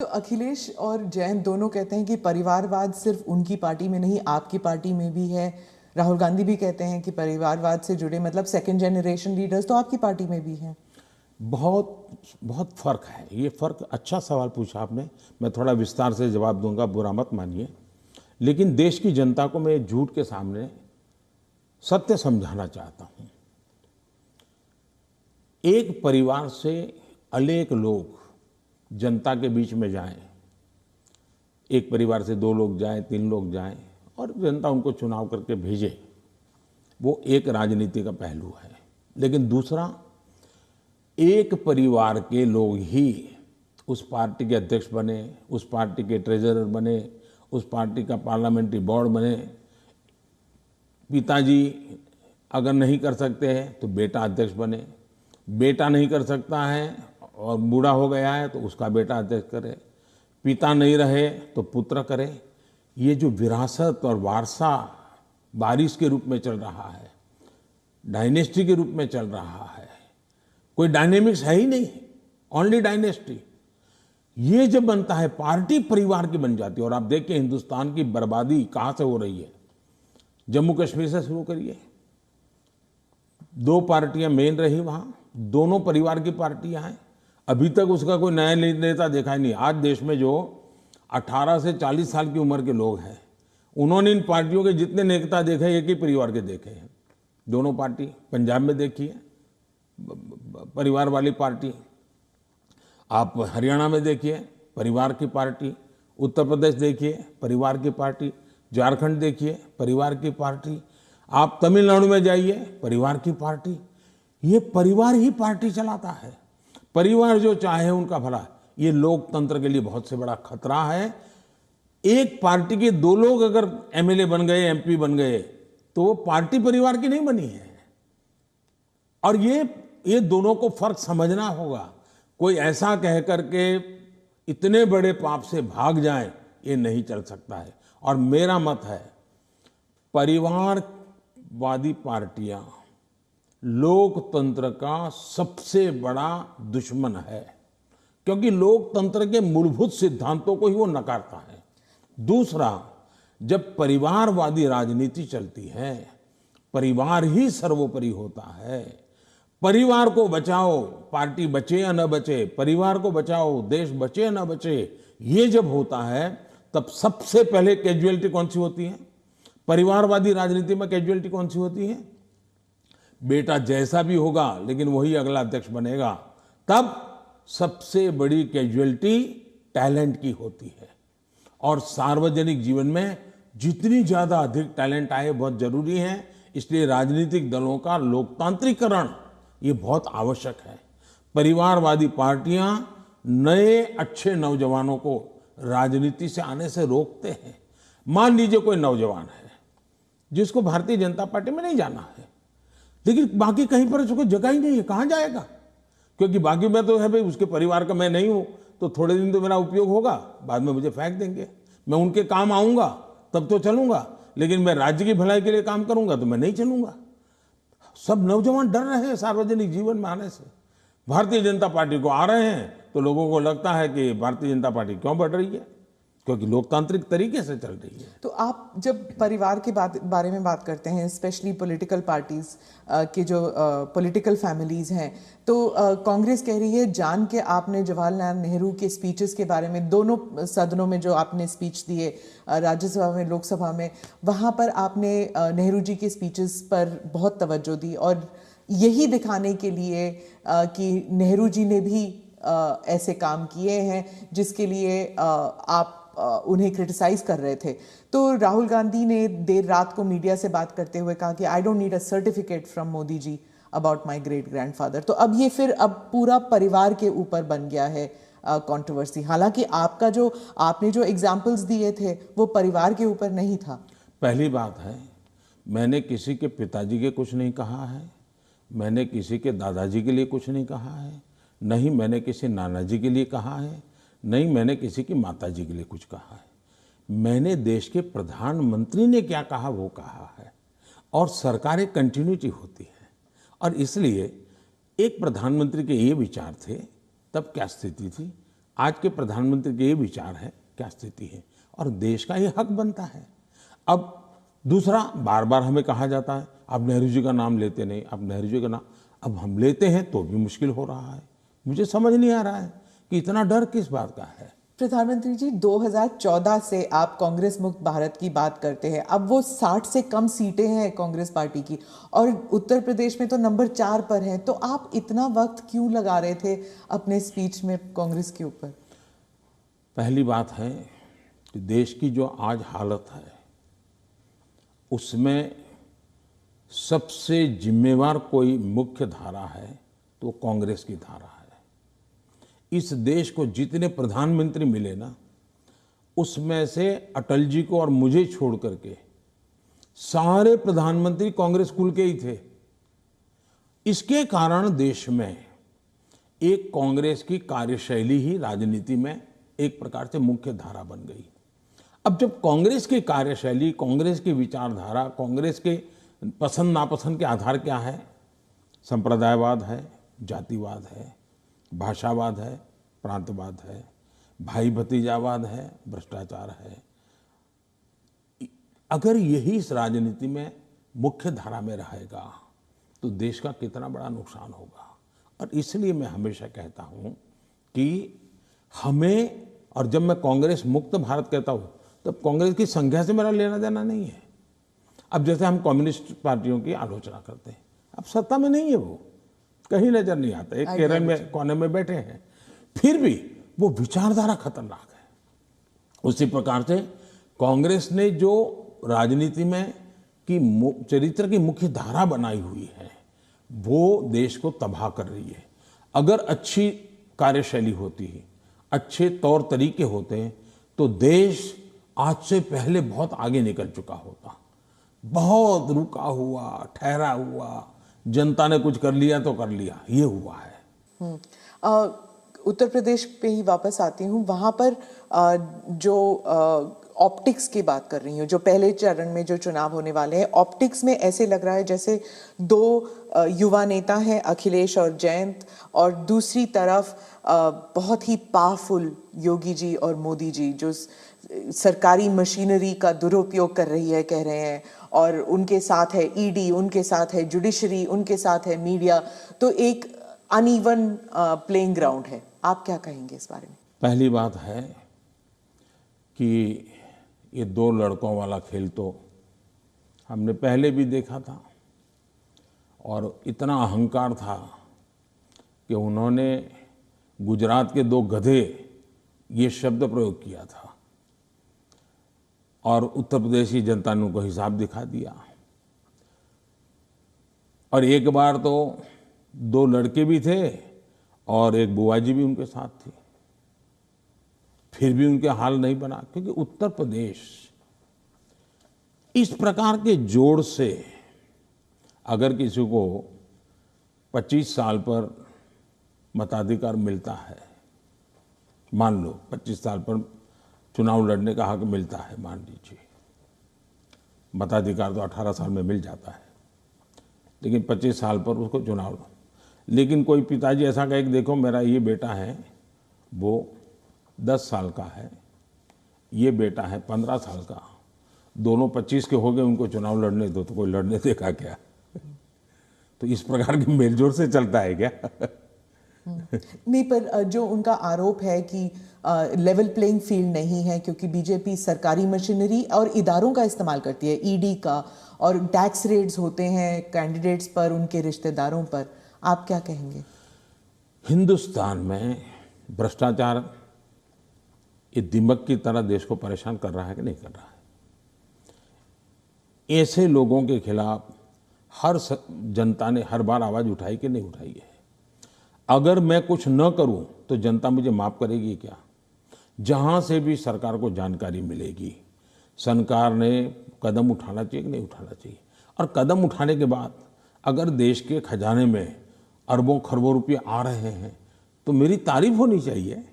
तो अखिलेश और जयंत दोनों कहते हैं कि परिवारवाद सिर्फ उनकी पार्टी में नहीं, आपकी पार्टी में भी है। राहुल गांधी भी कहते हैं कि परिवारवाद से जुड़े मतलब सेकंड जनरेशन लीडर्स तो आपकी पार्टी में भी हैं। बहुत बहुत फर्क है। ये फर्क, अच्छा सवाल पूछा आपने। मैं थोड़ा विस्तार से जवाब दूंगा, बुरा मत मानिए। लेकिन देश की जनता को मैं झूठ के सामने सत्य समझाना चाहता हूं। एक परिवार से अनेक लोग जनता के बीच में जाएं, एक परिवार से 2 लोग जाएं, 3 लोग जाएं और जनता उनको चुनाव करके भेजे, वो एक राजनीति का पहलू है। लेकिन दूसरा, एक परिवार के लोग ही उस पार्टी के अध्यक्ष बने, उस पार्टी के ट्रेजरर बने, उस पार्टी का पार्लियामेंट्री बोर्ड बने। पिताजी अगर नहीं कर सकते हैं तो बेटा अध्यक्ष बने, बेटा नहीं कर सकता है और बूढ़ा हो गया है तो उसका बेटा अध्यक्ष करे, पिता नहीं रहे तो पुत्र करे। ये जो विरासत और वारसा बारिश के रूप में चल रहा है, डायनेस्टी के रूप में चल रहा है, कोई डायनेमिक्स है ही नहीं, ओनली डायनेस्टी। ये जब बनता है, पार्टी परिवार की बन जाती है। और आप देखिए हिंदुस्तान की बर्बादी कहां से हो रही है। जम्मू कश्मीर से शुरू करिए, 2 पार्टियां मेन रही वहां, दोनों परिवार की पार्टियां हैं। अभी तक उसका कोई नया नेता देखा ही नहीं। आज देश में जो 18 से 40 साल की उम्र के लोग हैं, उन्होंने इन पार्टियों के जितने नेता देखे, एक ही परिवार के देखे हैं। दोनों पार्टी, पंजाब में देखिए परिवार वाली पार्टी, आप हरियाणा में देखिए परिवार की पार्टी, उत्तर प्रदेश देखिए परिवार की पार्टी, झारखंड देखिए परिवार की पार्टी, आप तमिलनाडु में जाइए परिवार की पार्टी। ये परिवार ही पार्टी चलाता है। परिवार जो चाहे उनका भला। ये लोकतंत्र के लिए बहुत से बड़ा खतरा है। एक पार्टी के 2 लोग अगर एमएलए बन गए, एमपी बन गए, तो वो पार्टी परिवार की नहीं बनी है। और ये दोनों को फर्क समझना होगा। कोई ऐसा कह करके इतने बड़े पाप से भाग जाए, ये नहीं चल सकता है। और मेरा मत है, परिवारवादी पार्टियां लोकतंत्र का सबसे बड़ा दुश्मन है, क्योंकि लोकतंत्र के मूलभूत सिद्धांतों को ही वो नकारता है। दूसरा, जब परिवारवादी राजनीति चलती है, परिवार ही सर्वोपरि होता है। परिवार को बचाओ, पार्टी बचे या न बचे, परिवार को बचाओ, देश बचे या न बचे, ये जब होता है तब सबसे पहले कैजुअलिटी कौन सी होती है? परिवारवादी राजनीति में कैजुअलिटी कौन सी होती है? बेटा जैसा भी होगा लेकिन वही अगला अध्यक्ष बनेगा। तब सबसे बड़ी कैजुअलिटी टैलेंट की होती है। और सार्वजनिक जीवन में जितनी ज्यादा अधिक टैलेंट आए बहुत जरूरी है। इसलिए राजनीतिक दलों का लोकतांत्रिकरण ये बहुत आवश्यक है। परिवारवादी पार्टियां नए अच्छे नौजवानों को राजनीति से आने से रोकते हैं। मान लीजिए कोई नौजवान है जिसको भारतीय जनता पार्टी में नहीं जाना है, लेकिन बाकी कहीं पर उसको जगह ही नहीं है, कहां जाएगा? क्योंकि बाकी में तो है भाई, उसके परिवार का मैं नहीं हूं, तो थोड़े दिन तो मेरा उपयोग होगा, बाद में मुझे फेंक देंगे। मैं उनके काम आऊंगा तब तो चलूंगा, लेकिन मैं राज्य की भलाई के लिए काम करूंगा तो मैं नहीं चलूंगा। सब नौजवान डर रहे हैं सार्वजनिक जीवन में आने से। भारतीय जनता पार्टी को आ रहे हैं तो लोगों को लगता है कि भारतीय जनता पार्टी क्यों बढ़ रही है, क्योंकि लोकतांत्रिक तरीके से चल रही है। तो आप जब परिवार के बारे में बात करते हैं, स्पेशली पॉलिटिकल पार्टीज के जो पॉलिटिकल फैमिलीज हैं, तो कांग्रेस कह रही है जान के आपने जवाहरलाल नेहरू के स्पीचेस के बारे में, दोनों सदनों में जो आपने स्पीच दिए, राज्यसभा में, लोकसभा में, वहाँ पर आपने नेहरू जी के स्पीचेस पर बहुत तवज्जो दी और यही दिखाने के लिए कि नेहरू जी ने भी ऐसे काम किए हैं जिसके लिए आप उन्हें क्रिटिसाइज कर रहे थे। तो राहुल गांधी ने देर रात को मीडिया से बात करते हुए कहा कि I don't need a certificate from Modi ji about my great grandfather. तो अब ये फिर अब पूरा परिवार के ऊपर बन गया है कंट्रोवर्सी। हालांकि आपने जो एग्जांपल्स दिए थे वो परिवार के ऊपर नहीं था। पहली बात है, मैंने किसी के पिताजी के कुछ नहीं कहा है, मैंने किसी के दादाजी के लिए कुछ नहीं कहा है, नहीं मैंने किसी नाना जी के लिए कहा है, नहीं मैंने किसी की माताजी के लिए कुछ कहा है। मैंने देश के प्रधानमंत्री ने क्या कहा वो कहा है। और सरकार एक कंटिन्यूटी होती है, और इसलिए एक प्रधानमंत्री के ये विचार थे, तब क्या स्थिति थी, आज के प्रधानमंत्री के ये विचार है, क्या स्थिति है, और देश का ये हक बनता है। अब दूसरा, बार बार हमें कहा जाता है आप नेहरू जी का नाम लेते नहीं, आप नेहरू जी का नाम, अब हम लेते हैं तो भी मुश्किल हो रहा है। मुझे समझ नहीं आ रहा है कि इतना डर किस बात का है। प्रधानमंत्री जी, 2014 से आप कांग्रेस मुक्त भारत की बात करते हैं। अब वो 60 से कम सीटें हैं कांग्रेस पार्टी की, और उत्तर प्रदेश में तो नंबर 4 पर है। तो आप इतना वक्त क्यों लगा रहे थे अपने स्पीच में कांग्रेस के ऊपर? पहली बात है कि देश की जो आज हालत है उसमें सबसे जिम्मेवार कोई मुख्य धारा है तो कांग्रेस की धारा है। इस देश को जितने प्रधानमंत्री मिले ना, उसमें से अटल जी को और मुझे छोड़ करके सारे प्रधानमंत्री कांग्रेस कुल के ही थे। इसके कारण देश में एक कांग्रेस की कार्यशैली ही राजनीति में एक प्रकार से मुख्य धारा बन गई। अब जब कांग्रेस की कार्यशैली, कांग्रेस की विचारधारा, कांग्रेस के पसंद नापसंद के आधार क्या है? संप्रदायवाद है, जातिवाद है, भाषावाद है, प्रांतवाद है, भाई भतीजावाद है, भ्रष्टाचार है। अगर यही इस राजनीति में मुख्य धारा में रहेगा तो देश का कितना बड़ा नुकसान होगा। और इसलिए मैं हमेशा कहता हूं कि हमें, और जब मैं कांग्रेस मुक्त भारत कहता हूं तब कांग्रेस की संख्या से मेरा लेना देना नहीं है। अब जैसे हम कम्युनिस्ट पार्टियों की आलोचना करते हैं, अब सत्ता में नहीं है, वो कहीं नजर नहीं आता, एक केरल में कोने में बैठे हैं, फिर भी वो विचारधारा खतरनाक है। उसी प्रकार से कांग्रेस ने जो राजनीति में की चरित्र की मुख्य धारा बनाई हुई है वो देश को तबाह कर रही है। अगर अच्छी कार्यशैली होती है, अच्छे तौर तरीके होते हैं तो देश आज से पहले बहुत आगे निकल चुका होता। बहुत रुका हुआ, ठहरा हुआ, जनता ने कुछ कर लिया तो कर लिया, ये हुआ है। उत्तर प्रदेश पे ही वापस आती हूँ। वहाँ पर जो ऑप्टिक्स की बात कर रही हूँ, जो पहले चरण में जो चुनाव होने वाले हैं, ऑप्टिक्स में ऐसे लग रहा है जैसे दो युवा नेता हैं, अखिलेश और जयंत, और दूसरी तरफ बहुत ही पावरफुल योगी जी और मोदी जी, जो सरकारी मशीनरी का दुरुपयोग कर रही है, कह रहे हैं, और उनके साथ है ईडी, उनके साथ है जुडिशरी, उनके साथ है मीडिया। तो एक अनइवन प्लेइंग ग्राउंड है। आप क्या कहेंगे इस बारे में? पहली बात है कि ये दो लड़कों वाला खेल तो हमने पहले भी देखा था, और इतना अहंकार था कि उन्होंने गुजरात के दो गधे ये शब्द प्रयोग किया था, और उत्तर प्रदेश की जनता ने उनको हिसाब दिखा दिया। और एक बार तो दो लड़के भी थे और एक बुआ जी भी उनके साथ थी, फिर भी उनके हाल नहीं बना, क्योंकि उत्तर प्रदेश इस प्रकार के जोड़ से अगर किसी को 25 साल पर मताधिकार मिलता है, मान लो 25 साल पर चुनाव लड़ने का हक मिलता है, मान लीजिए, मताधिकार तो 18 साल में मिल जाता है, लेकिन 25 साल पर उसको चुनाव लो। लेकिन कोई पिताजी ऐसा कहे कि देखो मेरा ये बेटा है वो 10 साल का है, ये बेटा है 15 साल का, दोनों 25 के हो गए, उनको चुनाव लड़ने दो, तो कोई लड़ने देगा क्या? तो इस प्रकार के मेलजोल से चलता है क्या? नहीं, पर जो उनका आरोप है कि लेवल प्लेइंग फील्ड नहीं है, क्योंकि बीजेपी सरकारी मशीनरी और इदारों का इस्तेमाल करती है, ईडी का, और टैक्स रेड्स होते हैं कैंडिडेट्स पर, उनके रिश्तेदारों पर। आप क्या कहेंगे? हिंदुस्तान में भ्रष्टाचार ये दीमक की तरह देश को परेशान कर रहा है कि नहीं कर रहा है? ऐसे लोगों के खिलाफ हर जनता ने हर बार आवाज उठाई कि नहीं उठाई है? अगर मैं कुछ न करूं तो जनता मुझे माफ करेगी क्या? जहां से भी सरकार को जानकारी मिलेगी, सरकार ने कदम उठाना चाहिए कि नहीं उठाना चाहिए? और कदम उठाने के बाद अगर देश के खजाने में अरबों खरबों रुपये आ रहे हैं तो मेरी तारीफ होनी चाहिए।